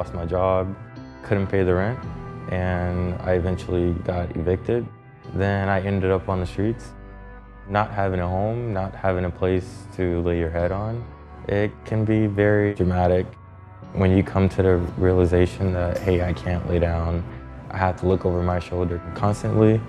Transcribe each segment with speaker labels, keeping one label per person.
Speaker 1: lost my job, couldn't pay the rent, and I eventually got evicted. Then I ended up on the streets. Not having a home, not having a place to lay your head on, it can be very dramatic. When you come to the realization that, hey, I can't lay down, I have to look over my shoulder constantly.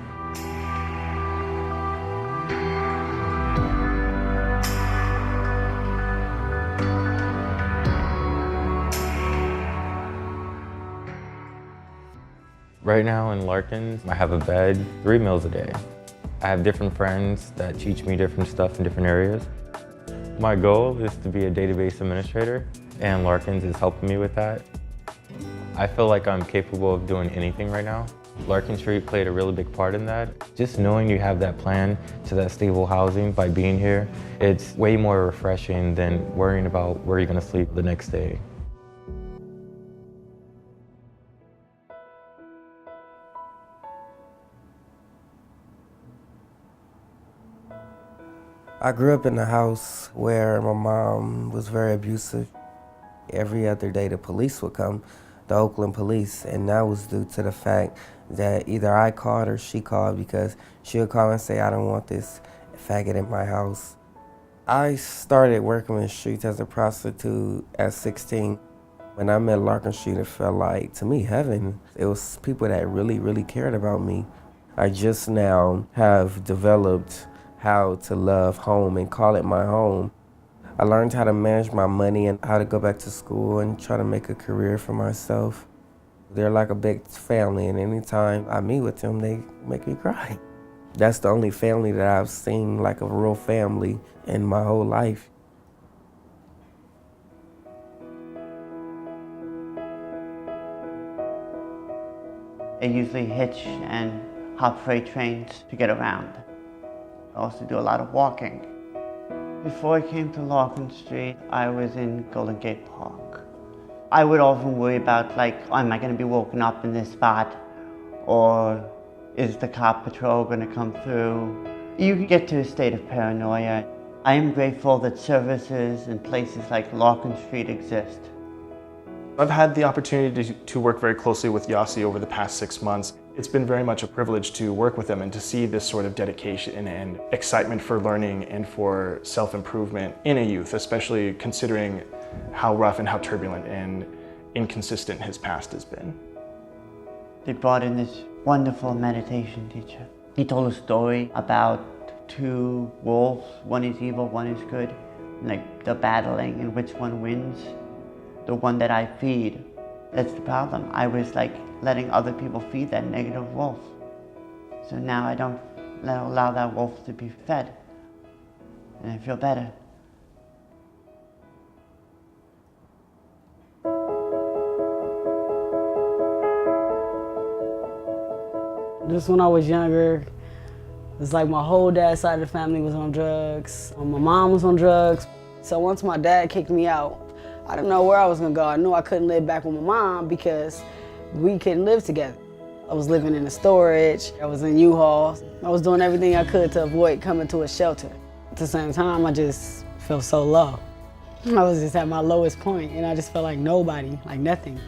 Speaker 1: Right now in Larkin, I have a bed, 3 meals a day. I have different friends that teach me different stuff in different areas. My goal is to be a database administrator, and Larkin's is helping me with that. I feel like I'm capable of doing anything right now. Larkin Street played a really big part in that. Just knowing you have that plan to that stable housing by being here, it's way more refreshing than worrying about where you're gonna sleep the next day.
Speaker 2: I grew up in a house where my mom was very abusive. Every other day the police would come, the Oakland police, and that was due to the fact that either I called or she called, because she would call and say, I don't want this faggot in my house. I started working in the streets as a prostitute at 16. When I met Larkin Street, it felt like, to me, heaven. It was people that really, really cared about me. I just now have developed how to love home and call it my home. I learned how to manage my money and how to go back to school and try to make a career for myself. They're like a big family, and anytime I meet with them, they make me cry. That's the only family that I've seen like a real family in my whole life.
Speaker 3: I usually hitch and hop freight trains to get around. I also do a lot of walking. Before I came to Larkin Street, I was in Golden Gate Park. I would often worry about, like, am I going to be woken up in this spot? Or is the cop patrol going to come through? You can get to a state of paranoia. I am grateful that services and places like Larkin Street exist.
Speaker 4: I've had the opportunity to work very closely with Yossi over the past 6 months. It's been very much a privilege to work with them and to see this sort of dedication and excitement for learning and for self-improvement in a youth, especially considering how rough and how turbulent and inconsistent his past has been.
Speaker 3: They brought in this wonderful meditation teacher. He told a story about 2 wolves. One is evil, one is good. Like, they're battling, and which one wins? The one that I feed. That's the problem. I was like letting other people feed that negative wolf. So now I don't allow that wolf to be fed. And I feel better.
Speaker 5: Just when I was younger, it's like my whole dad's side of the family was on drugs. My mom was on drugs. So once my dad kicked me out, I didn't know where I was gonna go. I knew I couldn't live back with my mom because we couldn't live together. I was living in the storage, I was in U-Hauls. I was doing everything I could to avoid coming to a shelter. At the same time, I just felt so low. I was just at my lowest point, and I just felt like nobody, like nothing.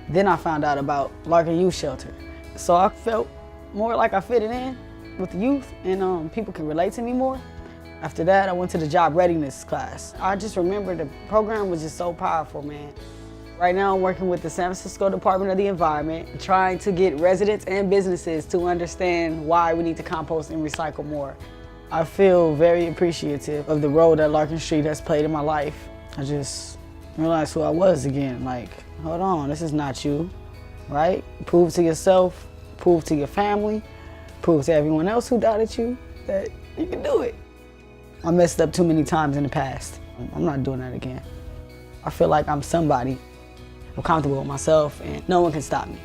Speaker 5: Then I found out about Larkin Youth Shelter. So I felt more like I fitted in with the youth, and people can relate to me more. After that, I went to the job readiness class. I just remember the program was just so powerful, man. Right now, I'm working with the San Francisco Department of the Environment, trying to get residents and businesses to understand why we need to compost and recycle more. I feel very appreciative of the role that Larkin Street has played in my life. I just realized who I was again. Like, hold on, this is not you, right? Prove to yourself, prove to your family, prove to everyone else who doubted you that you can do it. I messed up too many times in the past. I'm not doing that again. I feel like I'm somebody. I'm comfortable with myself, and no one can stop me.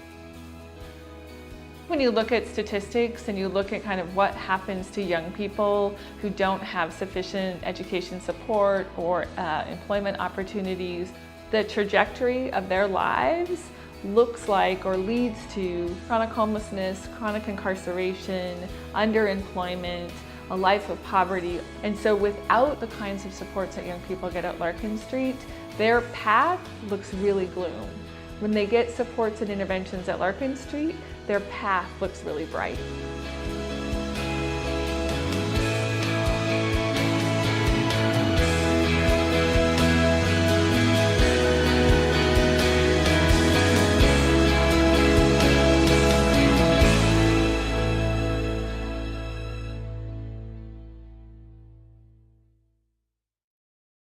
Speaker 6: When you look at statistics and you look at kind of what happens to young people who don't have sufficient education support or employment opportunities, the trajectory of their lives looks like or leads to chronic homelessness, chronic incarceration, underemployment, a life of poverty. And so without the kinds of supports that young people get at Larkin Street, their path looks really gloom. When they get supports and interventions at Larkin Street, their path looks really bright.